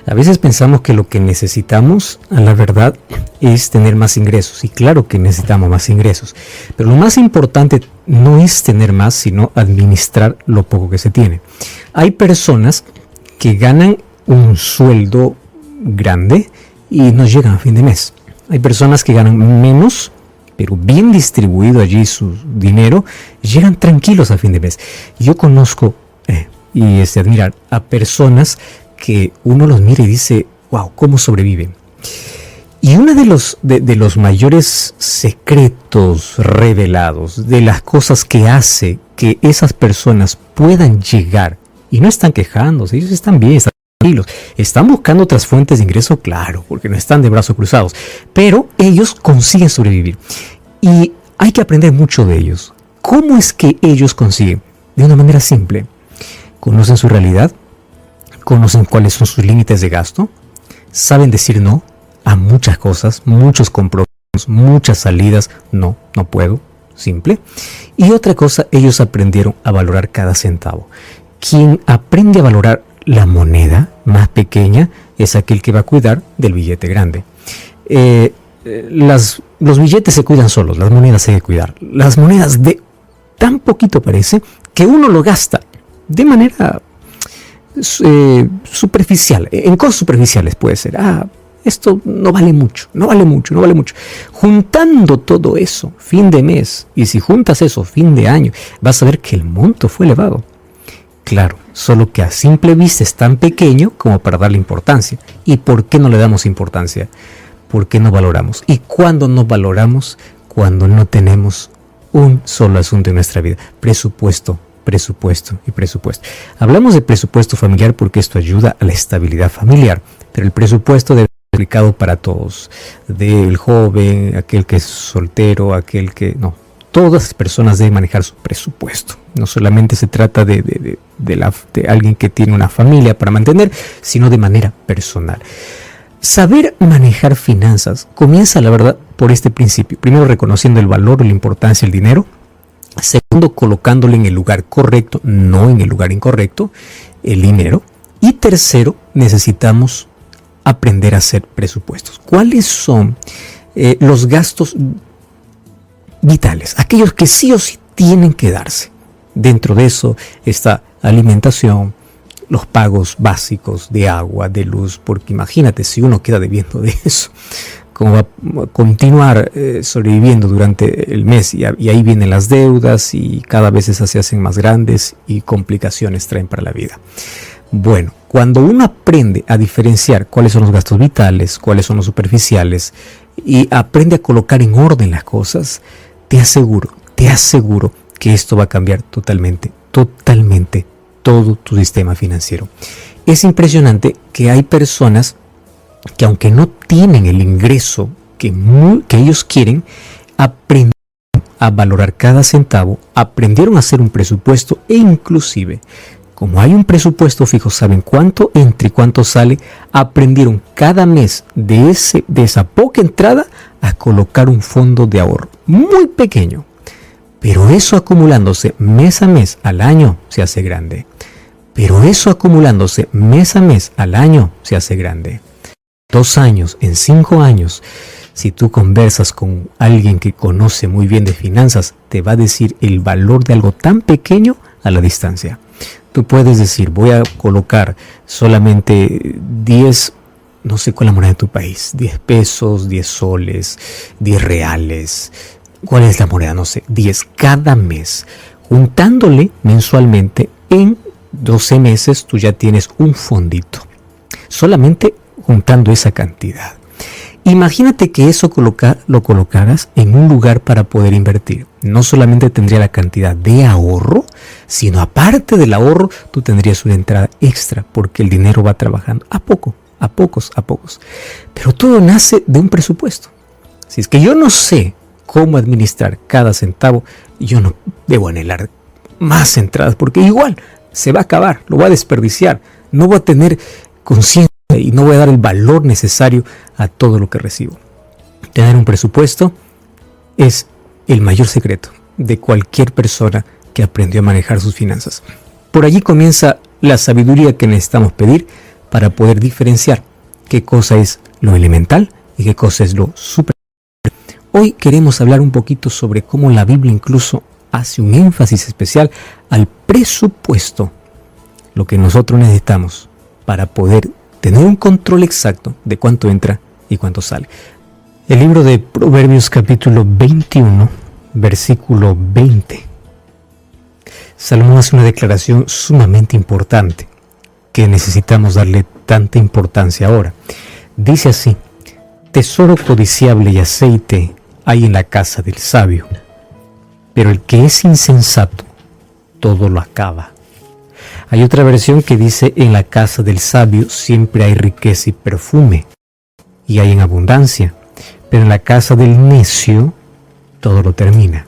A veces pensamos que lo que necesitamos, a la verdad, es tener más ingresos. Y claro que necesitamos más ingresos. Pero lo más importante no es tener más, sino administrar lo poco que se tiene. Hay personas que ganan un sueldo grande y no llegan a fin de mes. Hay personas que ganan menos, pero bien distribuido allí su dinero, llegan tranquilos a fin de mes. Yo conozco y es de admirar a personas que uno los mira y dice, wow, ¿cómo sobreviven? Y uno de los mayores secretos revelados, de las cosas que hace que esas personas puedan llegar, y no están quejándose, ellos están bien, están tranquilos, están buscando otras fuentes de ingreso, claro, porque no están de brazos cruzados, pero ellos consiguen sobrevivir. Y hay que aprender mucho de ellos. ¿Cómo es que ellos consiguen? De una manera simple. Conocen su realidad, conocen cuáles son sus límites de gasto, saben decir no a muchas cosas, muchos compromisos, muchas salidas, no puedo, simple. Y otra cosa, ellos aprendieron a valorar cada centavo. Quien aprende a valorar la moneda más pequeña es aquel que va a cuidar del billete grande. Los billetes se cuidan solos, las monedas hay que cuidar. Las monedas de tan poquito parece que uno lo gasta de manera superficial, en cosas superficiales puede ser. Esto no vale mucho. Juntando todo eso, fin de mes, y si juntas eso, fin de año, vas a ver que el monto fue elevado. Claro, solo que a simple vista es tan pequeño como para darle importancia. ¿Y por qué no le damos importancia? ¿Por qué no valoramos? ¿Y cuándo no valoramos? Cuando no tenemos un solo asunto en nuestra vida: presupuesto y presupuesto. Hablamos de presupuesto familiar porque esto ayuda a la estabilidad familiar, pero el presupuesto debe ser aplicado para todos, del joven, aquel que es soltero, aquel que no. Todas las personas deben manejar su presupuesto. No solamente se trata de alguien que tiene una familia para mantener, sino de manera personal. Saber manejar finanzas comienza, la verdad, por este principio. Primero, reconociendo el valor y la importancia del dinero. Segundo, colocándolo en el lugar correcto, no en el lugar incorrecto, el dinero. Y tercero, necesitamos aprender a hacer presupuestos. ¿Cuáles son los gastos vitales? Aquellos que sí o sí tienen que darse. Dentro de eso está alimentación, los pagos básicos de agua, de luz, porque imagínate si uno queda debiendo de eso, cómo va a continuar sobreviviendo durante el mes, y ahí vienen las deudas y cada vez esas se hacen más grandes y complicaciones traen para la vida. Bueno, cuando uno aprende a diferenciar cuáles son los gastos vitales, cuáles son los superficiales, y aprende a colocar en orden las cosas, te aseguro que esto va a cambiar totalmente todo tu sistema financiero. Es impresionante que hay personas que, aunque no tienen el ingreso que ellos quieren, aprendieron a valorar cada centavo, aprendieron a hacer un presupuesto, e inclusive, como hay un presupuesto fijo, saben cuánto entra y cuánto sale, aprendieron cada mes de esa poca entrada a colocar un fondo de ahorro muy pequeño. Pero eso acumulándose mes a mes al año se hace grande. 2 años, en 5 años, si tú conversas con alguien que conoce muy bien de finanzas, te va a decir el valor de algo tan pequeño a la distancia. Tú puedes decir, voy a colocar solamente 10, no sé cuál es la moneda de tu país, 10 pesos, 10 soles, 10 reales. ¿Cuál es la moneda? No sé, 10 cada mes. Juntándole mensualmente, en 12 meses tú ya tienes un fondito. Solamente juntando esa cantidad. Imagínate que eso lo colocaras en un lugar para poder invertir. No solamente tendría la cantidad de ahorro, sino aparte del ahorro, tú tendrías una entrada extra, porque el dinero va trabajando a pocos. Pero todo nace de un presupuesto. Si es que yo no sé cómo administrar cada centavo, yo no debo anhelar más entradas, porque igual se va a acabar, lo voy a desperdiciar, no voy a tener conciencia y no voy a dar el valor necesario a todo lo que recibo. Tener un presupuesto es el mayor secreto de cualquier persona que aprendió a manejar sus finanzas. Por allí comienza la sabiduría que necesitamos pedir para poder diferenciar qué cosa es lo elemental y qué cosa es lo superior. Hoy queremos hablar un poquito sobre cómo la Biblia incluso hace un énfasis especial al presupuesto, lo que nosotros necesitamos para poder tener un control exacto de cuánto entra y cuánto sale. El libro de Proverbios capítulo 21, versículo 20. Salomón hace una declaración sumamente importante que necesitamos darle tanta importancia ahora. Dice así: tesoro codiciable y aceite hay en la casa del sabio, pero el que es insensato todo lo acaba. Hay otra versión que dice: en la casa del sabio siempre hay riqueza y perfume, y hay en abundancia, pero en la casa del necio todo lo termina.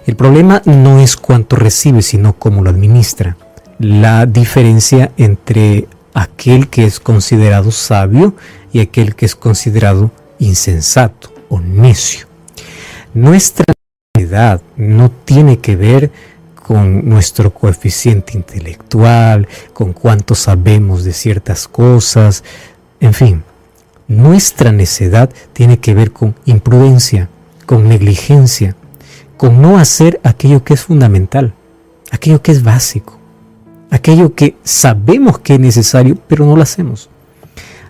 El problema no es cuánto recibe, sino cómo lo administra. La diferencia entre aquel que es considerado sabio y aquel que es considerado insensato o necio. Nuestra edad no tiene que ver con nuestro coeficiente intelectual, con cuánto sabemos de ciertas cosas, en fin. Nuestra necedad tiene que ver con imprudencia, con negligencia, con no hacer aquello que es fundamental, aquello que es básico, aquello que sabemos que es necesario, pero no lo hacemos.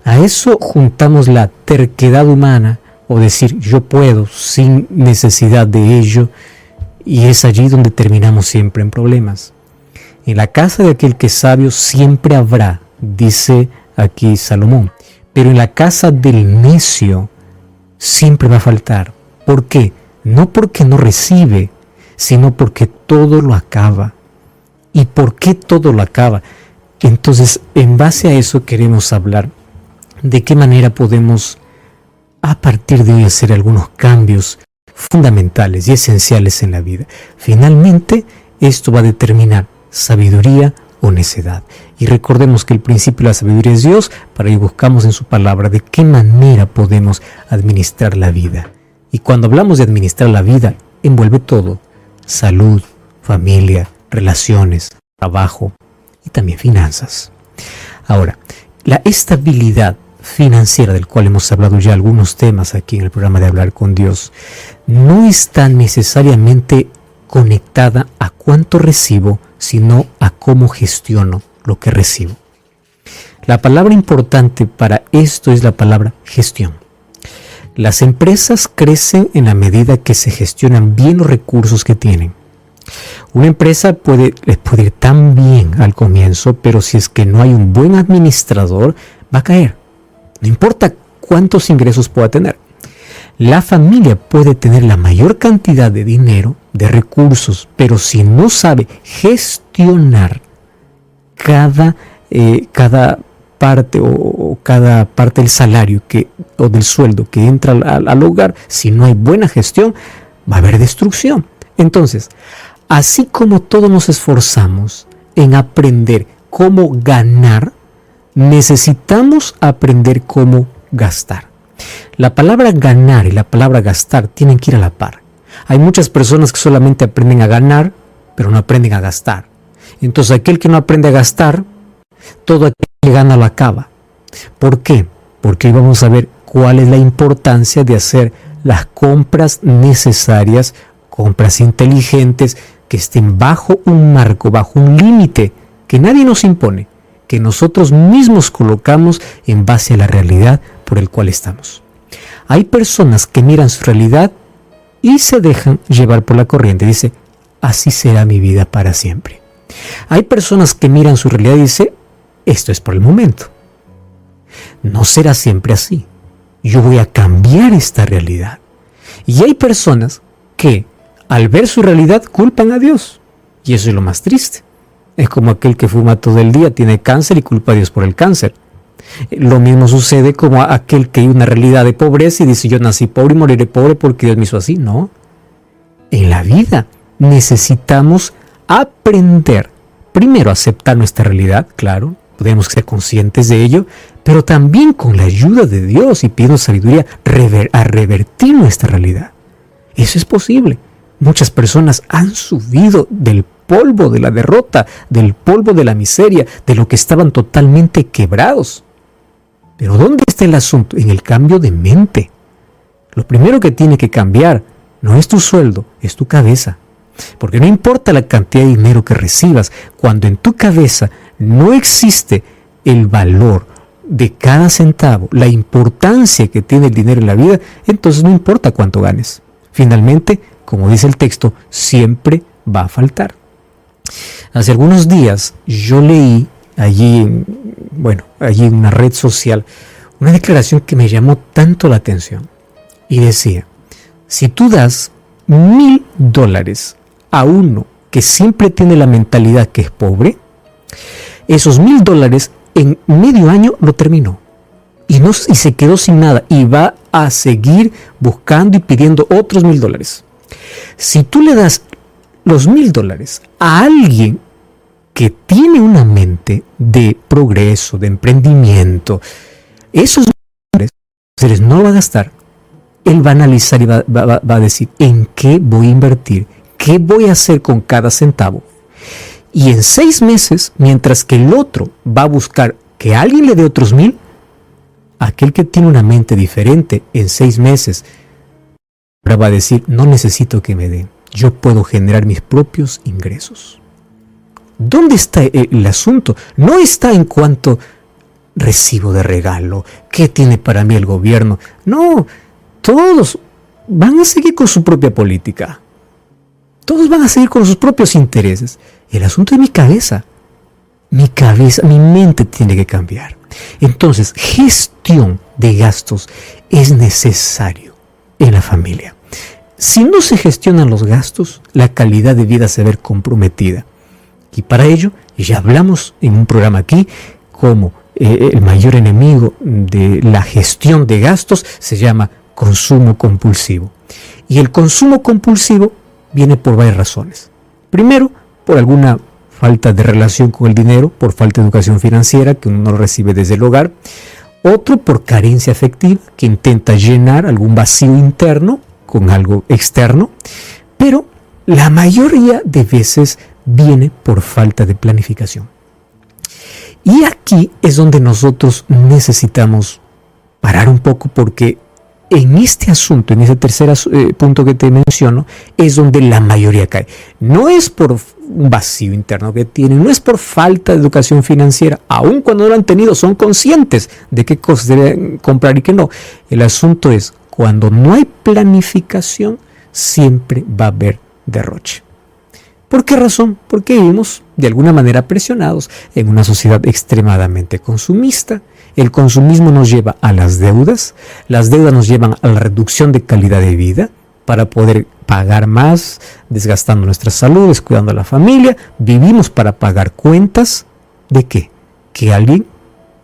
A eso juntamos la terquedad humana, o decir yo puedo sin necesidad de ello, y es allí donde terminamos siempre en problemas. En la casa de aquel que es sabio siempre habrá, dice aquí Salomón, pero en la casa del necio siempre va a faltar. ¿Por qué? No porque no recibe, sino porque todo lo acaba. ¿Y por qué todo lo acaba? Entonces, en base a eso queremos hablar de qué manera podemos a partir de hoy hacer algunos cambios fundamentales y esenciales en la vida. Finalmente, esto va a determinar sabiduría o necedad. Y recordemos que el principio de la sabiduría es Dios, para ello buscamos en su palabra de qué manera podemos administrar la vida. Y cuando hablamos de administrar la vida, envuelve todo: salud, familia, relaciones, trabajo y también finanzas. Ahora, la estabilidad financiera, del cual hemos hablado ya algunos temas aquí en el programa de Hablar con Dios, no está necesariamente conectada a cuánto recibo, sino a cómo gestiono lo que recibo. La palabra importante para esto es la palabra gestión. Las empresas crecen en la medida que se gestionan bien los recursos que tienen. Una empresa les puede ir tan bien al comienzo, pero si es que no hay un buen administrador, va a caer. No importa cuántos ingresos pueda tener. La familia puede tener la mayor cantidad de dinero, de recursos, pero si no sabe gestionar cada parte o cada parte del salario o del sueldo que entra al hogar, si no hay buena gestión, va a haber destrucción. Entonces, así como todos nos esforzamos en aprender cómo ganar, necesitamos aprender cómo gastar. La palabra ganar y la palabra gastar tienen que ir a la par. Hay muchas personas que solamente aprenden a ganar, pero no aprenden a gastar. Entonces, aquel que no aprende a gastar, todo aquel que gana lo acaba. ¿Por qué? Porque hoy vamos a ver cuál es la importancia de hacer las compras necesarias, compras inteligentes, que estén bajo un marco, bajo un límite que nadie nos impone, que nosotros mismos colocamos en base a la realidad por el cual estamos. Hay personas que miran su realidad y se dejan llevar por la corriente. Dice, así será mi vida para siempre. Hay personas que miran su realidad y dicen, esto es por el momento. No será siempre así. Yo voy a cambiar esta realidad. Y hay personas que al ver su realidad culpan a Dios. Y eso es lo más triste. Es como aquel que fuma todo el día, tiene cáncer y culpa a Dios por el cáncer. Lo mismo sucede como aquel que hay una realidad de pobreza y dice, yo nací pobre y moriré pobre porque Dios me hizo así. No. En la vida necesitamos aprender, primero a aceptar nuestra realidad, claro, podemos ser conscientes de ello, pero también con la ayuda de Dios y pidiendo sabiduría a revertir nuestra realidad. Eso es posible. Muchas personas han subido del polvo de la derrota, del polvo de la miseria, de lo que estaban totalmente quebrados. Pero ¿dónde está el asunto? En el cambio de mente. Lo primero que tiene que cambiar no es tu sueldo, es tu cabeza. Porque no importa la cantidad de dinero que recibas, cuando en tu cabeza no existe el valor de cada centavo, la importancia que tiene el dinero en la vida, entonces no importa cuánto ganes. Finalmente, como dice el texto, siempre va a faltar. Hace algunos días yo leí allí en una red social una declaración que me llamó tanto la atención y decía: si tú das $1,000 a uno que siempre tiene la mentalidad que es pobre, esos $1,000 en medio año lo terminó y se quedó sin nada y va a seguir buscando y pidiendo otros $1,000. Si tú le das los $1,000 a alguien que tiene una mente de progreso, de emprendimiento, esos $1,000 no lo va a gastar. Él va a analizar y va a decir: ¿en qué voy a invertir? ¿Qué voy a hacer con cada centavo? Y en 6 meses, mientras que el otro va a buscar que alguien le dé otros 1,000, aquel que tiene una mente diferente, en 6 meses ahora va a decir: no necesito que me den, yo puedo generar mis propios ingresos. ¿Dónde está el asunto? No está en cuanto recibo de regalo, qué tiene para mí el gobierno. No, todos van a seguir con su propia política. Todos van a seguir con sus propios intereses. El asunto es mi cabeza, mi mente tiene que cambiar. Entonces, gestión de gastos es necesario en la familia. Si no se gestionan los gastos, la calidad de vida se ve comprometida. Y para ello, ya hablamos en un programa aquí, como el mayor enemigo de la gestión de gastos se llama consumo compulsivo. Y el consumo compulsivo viene por varias razones. Primero, por alguna falta de relación con el dinero, por falta de educación financiera que uno no recibe desde el hogar. Otro, por carencia afectiva, que intenta llenar algún vacío interno con algo externo. Pero la mayoría de veces viene por falta de planificación. Y aquí es donde nosotros necesitamos parar un poco, porque en este asunto, en ese tercer punto que te menciono, es donde la mayoría cae. No es por un vacío interno que tienen, no es por falta de educación financiera. Aun cuando no lo han tenido, son conscientes de qué cosas deben comprar y qué no. El asunto es, cuando no hay planificación, siempre va a haber derroche. ¿Por qué razón? Porque vivimos de alguna manera presionados en una sociedad extremadamente consumista. El consumismo nos lleva a las deudas nos llevan a la reducción de calidad de vida para poder pagar más, desgastando nuestra salud, descuidando a la familia. Vivimos para pagar cuentas ¿de qué? Que alguien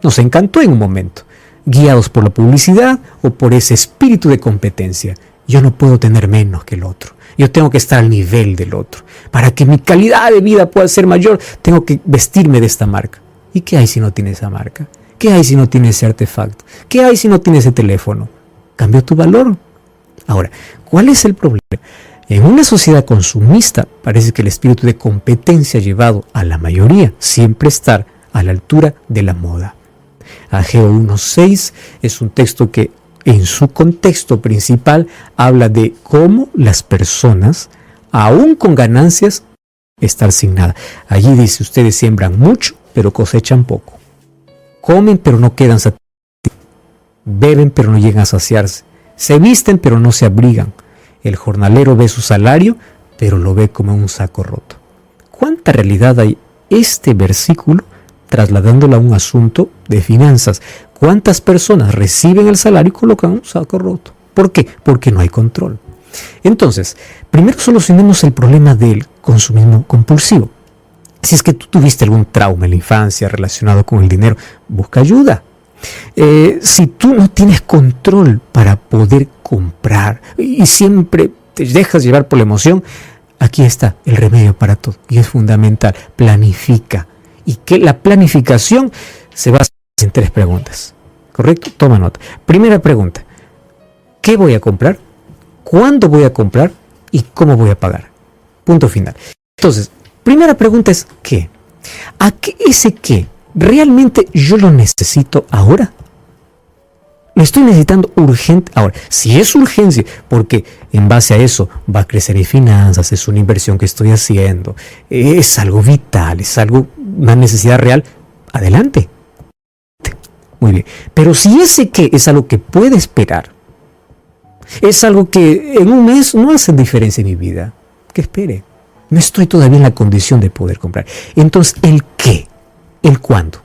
nos encantó en un momento, guiados por la publicidad o por ese espíritu de competencia. Yo no puedo tener menos que el otro. Yo tengo que estar al nivel del otro. Para que mi calidad de vida pueda ser mayor, tengo que vestirme de esta marca. ¿Y qué hay si no tiene esa marca? ¿Qué hay si no tiene ese artefacto? ¿Qué hay si no tiene ese teléfono? Cambió tu valor. Ahora, ¿cuál es el problema? En una sociedad consumista, parece que el espíritu de competencia ha llevado a la mayoría siempre estar a la altura de la moda. Ageo 1:6 es un texto que en su contexto principal habla de cómo las personas, aún con ganancias, estar sin nada. Allí dice: ustedes siembran mucho, pero cosechan poco. Comen, pero no quedan satisfechos. Beben, pero no llegan a saciarse. Se visten, pero no se abrigan. El jornalero ve su salario, pero lo ve como un saco roto. ¿Cuánta realidad hay este versículo trasladándolo a un asunto de finanzas? ¿Cuántas personas reciben el salario y colocan un saco roto? ¿Por qué? Porque no hay control. Entonces, primero solucionemos el problema del consumismo compulsivo. Si es que tú tuviste algún trauma en la infancia relacionado con el dinero, busca ayuda. Si tú no tienes control para poder comprar y siempre te dejas llevar por la emoción, aquí está el remedio para todo y es fundamental. Planifica. Y que la planificación se basa en 3 preguntas. ¿Correcto? Toma nota. Primera pregunta: ¿qué voy a comprar? ¿Cuándo voy a comprar? ¿Y cómo voy a pagar? Punto final. Entonces, primera pregunta es ¿qué? ¿A qué ese qué? ¿Realmente yo lo necesito ahora? Lo estoy necesitando urgente. Ahora, si es urgencia, porque en base a eso va a crecer mis finanzas, es una inversión que estoy haciendo, es algo vital, es algo, una necesidad real, adelante. Muy bien. Pero si ese qué es algo que puede esperar, es algo que en un mes no hace diferencia en mi vida, que espere. No estoy todavía en la condición de poder comprar. Entonces, ¿el qué? ¿El cuándo?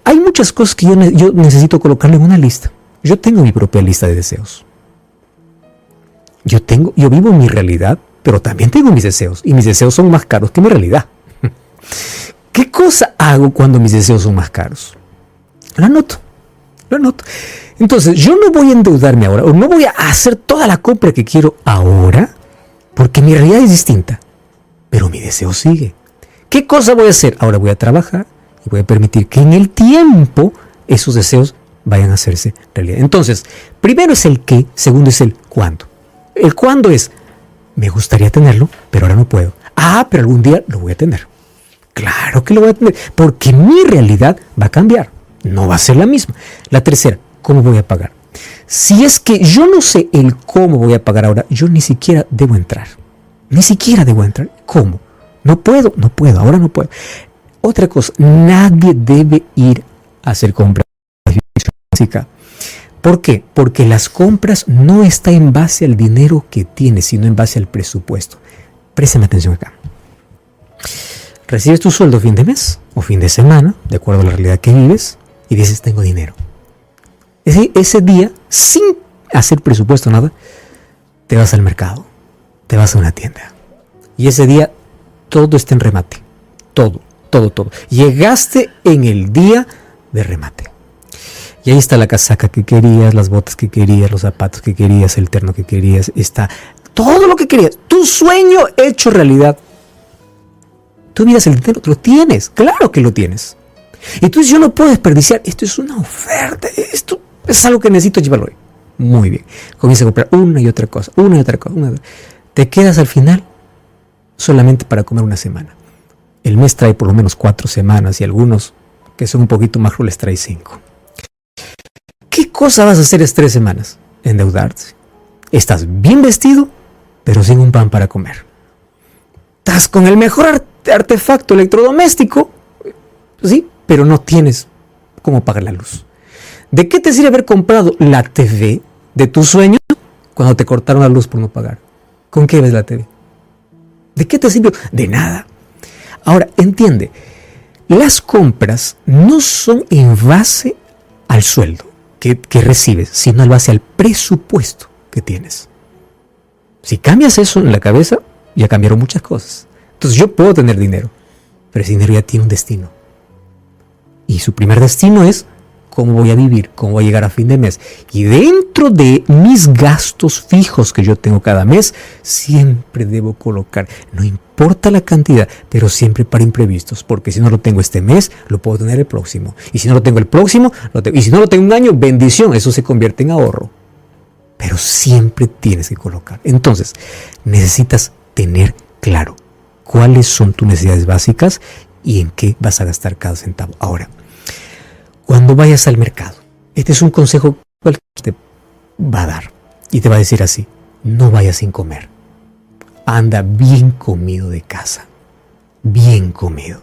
Hay muchas cosas que yo necesito colocarle en una lista. Yo tengo mi propia lista de deseos. Yo vivo mi realidad, pero también tengo mis deseos. Y mis deseos son más caros que mi realidad. ¿Qué cosa hago cuando mis deseos son más caros? Lo anoto. Entonces, yo no voy a endeudarme ahora, o no voy a hacer toda la compra que quiero ahora, porque mi realidad es distinta. Pero mi deseo sigue. ¿Qué cosa voy a hacer? Ahora voy a trabajar y voy a permitir que en el tiempo esos deseos vayan a hacerse realidad. Entonces, primero es el qué, segundo es el cuándo. El cuándo es, me gustaría tenerlo, pero ahora no puedo. Pero algún día lo voy a tener. Claro que lo voy a tener, porque mi realidad va a cambiar. No va a ser la misma. La tercera, ¿cómo voy a pagar? Si es que yo no sé el cómo voy a pagar ahora, yo ni siquiera debo entrar. ¿Cómo? No puedo, ahora no puedo. Otra cosa, nadie debe ir a hacer compras básicas. ¿Por qué? Porque las compras no están en base al dinero que tienes, sino en base al presupuesto. Préstame atención acá. Recibes tu sueldo fin de mes o fin de semana, de acuerdo a la realidad que vives, y dices, tengo dinero. Ese día, sin hacer presupuesto, nada, te vas al mercado, te vas a una tienda. Y ese día todo está en remate. Todo. Llegaste en el día de remate. Y ahí está la casaca que querías, las botas que querías, los zapatos que querías, el terno que querías. Está todo lo que querías. Tu sueño hecho realidad. Tú miras el dinero, lo tienes. Claro que lo tienes. Y tú dices, yo no puedo desperdiciar. Esto es una oferta. Esto es algo que necesito llevarlo hoy. Muy bien. Comienza a comprar una y otra cosa. Te quedas al final solamente para comer una semana. El mes trae por lo menos 4 semanas y algunos que son un poquito más crueles trae 5. ¿Qué cosa vas a hacer estas 3 semanas? Endeudarte. Estás bien vestido, pero sin un pan para comer. Estás con el mejor artefacto electrodoméstico, sí, pero no tienes cómo pagar la luz. ¿De qué te sirve haber comprado la TV de tus sueños cuando te cortaron la luz por no pagar? ¿Con qué ves la TV? ¿De qué te sirvió? De nada. Ahora, entiende, las compras no son en base al sueldo que recibes, sino en base al presupuesto que tienes. Si cambias eso en la cabeza, ya cambiaron muchas cosas. Entonces yo puedo tener dinero, pero ese dinero ya tiene un destino. Y su primer destino es cómo voy a vivir, cómo voy a llegar a fin de mes. Y dentro de mis gastos fijos que yo tengo cada mes, siempre debo colocar, no importa la cantidad, pero siempre para imprevistos, porque si no lo tengo este mes, lo puedo tener el próximo. Y si no lo tengo el próximo, y si no lo tengo un año, bendición, eso se convierte en ahorro. Pero siempre tienes que colocar. Entonces, necesitas tener claro cuáles son tus necesidades básicas y en qué vas a gastar cada centavo. Ahora, cuando vayas al mercado, este es un consejo que te va a dar y te va a decir así: no vayas sin comer. Anda bien comido de casa, bien comido.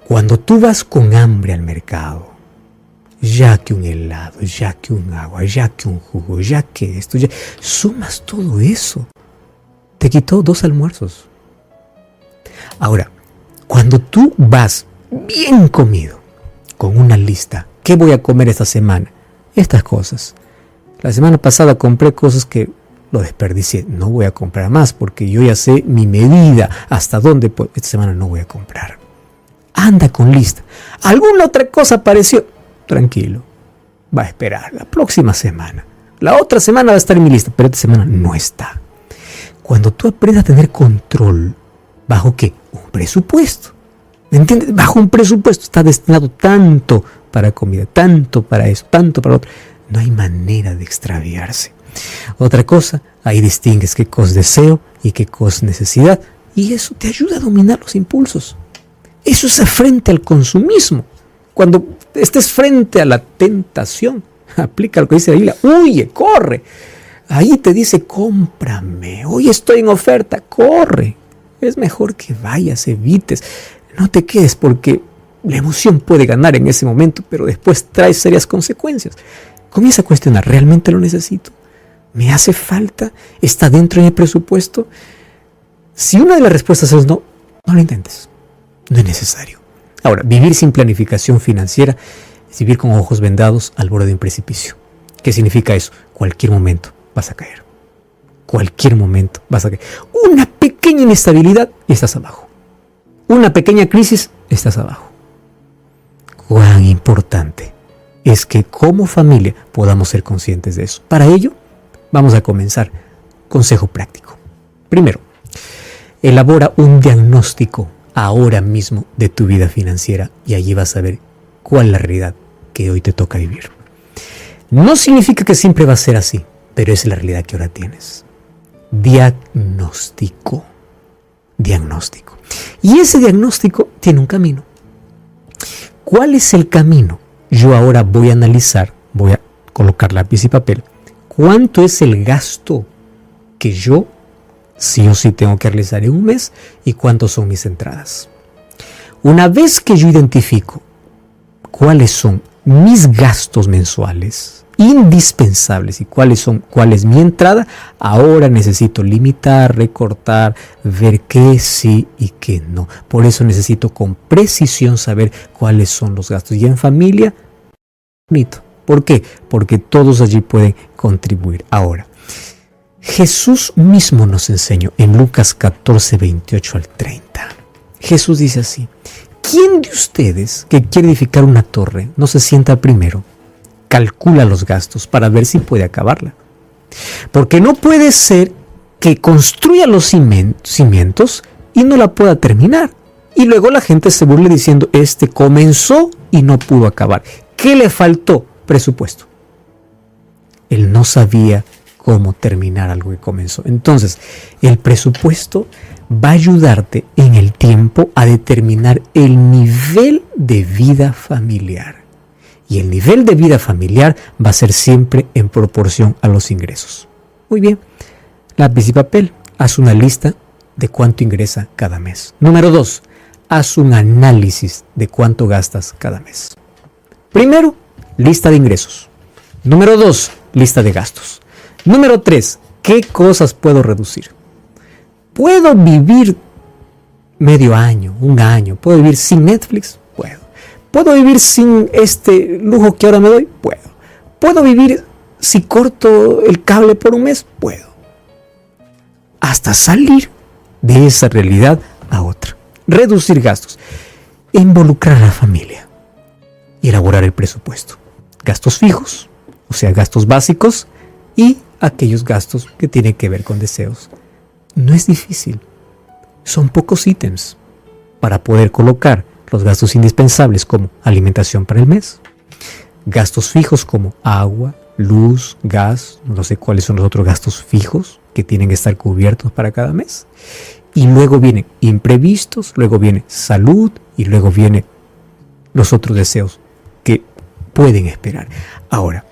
Cuando tú vas con hambre al mercado, ya que un helado, ya que un agua, ya que un jugo, ya que esto, ya sumas todo eso, te quitó 2 almuerzos. Ahora, cuando tú vas bien comido, con una lista, ¿qué voy a comer esta semana? Estas cosas. La semana pasada compré cosas que lo desperdicié. No voy a comprar más porque yo ya sé mi medida, hasta dónde puedo. Esta semana no voy a comprar. Anda con lista. ¿Alguna otra cosa apareció? Tranquilo. Va a esperar la próxima semana. La otra semana va a estar en mi lista, pero esta semana no está. Cuando tú aprendes a tener control, ¿bajo qué? Un presupuesto. ¿Me entiendes? Bajo un presupuesto está destinado tanto para comida, tanto para eso, tanto para otro. No hay manera de extraviarse. Otra cosa, ahí distingues qué cosa es deseo y qué cosa es necesidad. Y eso te ayuda a dominar los impulsos. Eso es frente al consumismo. Cuando estés frente a la tentación, aplica lo que dice la Biblia, huye, corre. Ahí te dice, cómprame, hoy estoy en oferta, corre. Es mejor que vayas, evites, no te quedes, porque la emoción puede ganar en ese momento, pero después trae serias consecuencias. Comienza a cuestionar, ¿realmente lo necesito? ¿Me hace falta? ¿Está dentro de mi presupuesto? Si una de las respuestas es no, no lo intentes. No es necesario. Ahora, vivir sin planificación financiera es vivir con ojos vendados al borde de un precipicio. ¿Qué significa eso? Cualquier momento vas a caer. Cualquier momento vas a caer. Una pequeña inestabilidad y estás abajo. Una pequeña crisis, estás abajo. Cuán importante es que como familia podamos ser conscientes de eso. Para ello, vamos a comenzar. Consejo práctico. Primero, elabora un diagnóstico ahora mismo de tu vida financiera y allí vas a ver cuál es la realidad que hoy te toca vivir. No significa que siempre va a ser así, pero es la realidad que ahora tienes. Diagnóstico. Diagnóstico. Y ese diagnóstico tiene un camino. ¿Cuál es el camino? Yo ahora voy a analizar, voy a colocar lápiz y papel, cuánto es el gasto que yo sí o sí tengo que realizar en un mes y cuántos son mis entradas. Una vez que yo identifico cuáles son mis gastos mensuales indispensables y cuál es mi entrada, ahora necesito limitar, recortar, ver qué sí y qué no. Por eso necesito con precisión saber cuáles son los gastos. Y en familia, bonito. ¿Por qué? Porque todos allí pueden contribuir. Ahora, Jesús mismo nos enseñó en Lucas 14, 28 al 30. Jesús dice así: ¿quién de ustedes que quiere edificar una torre no se sienta primero, calcula los gastos para ver si puede acabarla? Porque no puede ser que construya los cimientos y no la pueda terminar. Y luego la gente se burle diciendo, este comenzó y no pudo acabar. ¿Qué le faltó? Presupuesto. Él no sabía cómo terminar algo que comenzó. Entonces, el presupuesto va a ayudarte en el tiempo a determinar el nivel de vida familiar. Y el nivel de vida familiar va a ser siempre en proporción a los ingresos. Muy bien. Lápiz y papel. Haz una lista de cuánto ingresa cada mes. Número 2. Haz un análisis de cuánto gastas cada mes. Primero, lista de ingresos. Número 2, lista de gastos. Número 3, ¿qué cosas puedo reducir? ¿Puedo vivir medio año, un año? ¿Puedo vivir sin Netflix? Puedo. ¿Puedo vivir sin este lujo que ahora me doy? Puedo. ¿Puedo vivir si corto el cable por un mes? Puedo. Hasta salir de esa realidad a otra. Reducir gastos. Involucrar a la familia. Y elaborar el presupuesto. Gastos fijos, o sea, gastos básicos, y aquellos gastos que tienen que ver con deseos. No es difícil. Son pocos ítems para poder colocar los gastos indispensables como alimentación para el mes, gastos fijos como agua, luz, gas, no sé cuáles son los otros gastos fijos que tienen que estar cubiertos para cada mes. Y luego vienen imprevistos, luego viene salud y luego vienen los otros deseos que pueden esperar. Ahora,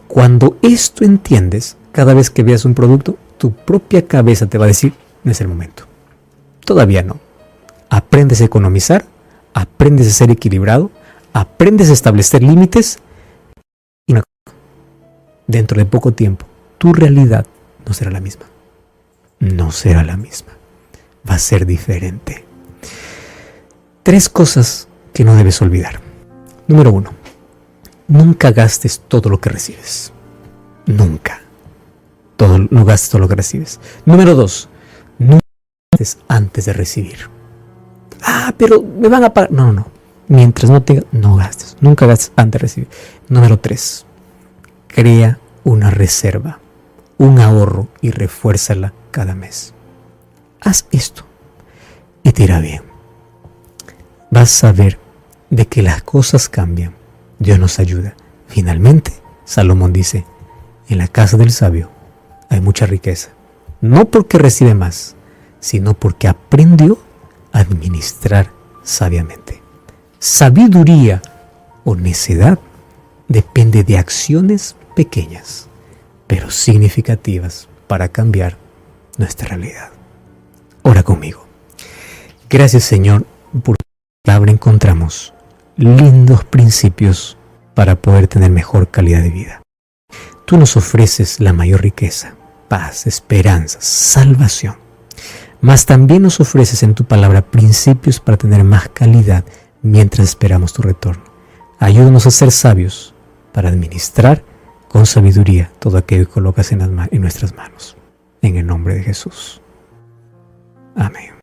cuando esto entiendes, cada vez que veas un producto, tu propia cabeza te va a decir, no es el momento. Todavía no. Aprendes a economizar, aprendes a ser equilibrado, aprendes a establecer límites y dentro de poco tiempo, tu realidad no será la misma. No será la misma. Va a ser diferente. 3 cosas que no debes olvidar. Número 1. Nunca gastes todo lo que recibes. Nunca. No gastes todo lo que recibes. Número 2. Nunca gastes antes de recibir. Pero me van a pagar. No. Mientras no tengas, no gastes. Nunca gastes antes de recibir. Número 3. Crea una reserva, un ahorro y refuérzala cada mes. Haz esto y te irá bien. Vas a ver de que las cosas cambian. Dios nos ayuda. Finalmente, Salomón dice, en la casa del sabio hay mucha riqueza. No porque recibe más, sino porque aprendió a administrar sabiamente. Sabiduría o necedad depende de acciones pequeñas, pero significativas para cambiar nuestra realidad. Ora conmigo. Gracias, Señor, por tu palabra encontramos lindos principios para poder tener mejor calidad de vida. Tú nos ofreces la mayor riqueza, paz, esperanza, salvación. Mas también nos ofreces en tu palabra principios para tener más calidad mientras esperamos tu retorno. Ayúdanos a ser sabios para administrar con sabiduría todo aquello que colocas en nuestras manos. En el nombre de Jesús. Amén.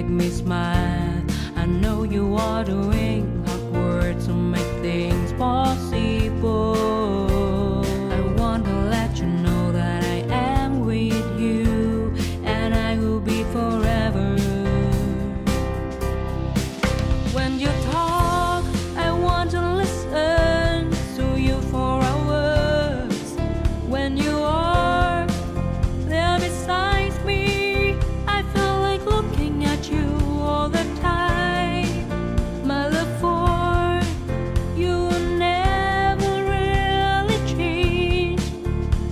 make me smile. I know you are doing hard work to make things possible. I want to let you know that I am with you, and I will be forever. When you talk, I want to listen to you for hours. When you are there beside me, I feel like looking at you all the time. My love for you will never really change.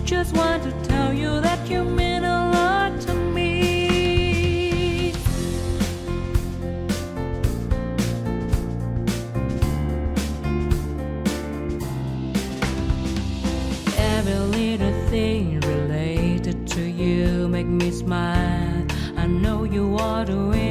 Just want to tell you that you mean a lot to me. Every little thing related to you make me smile. I know you are doing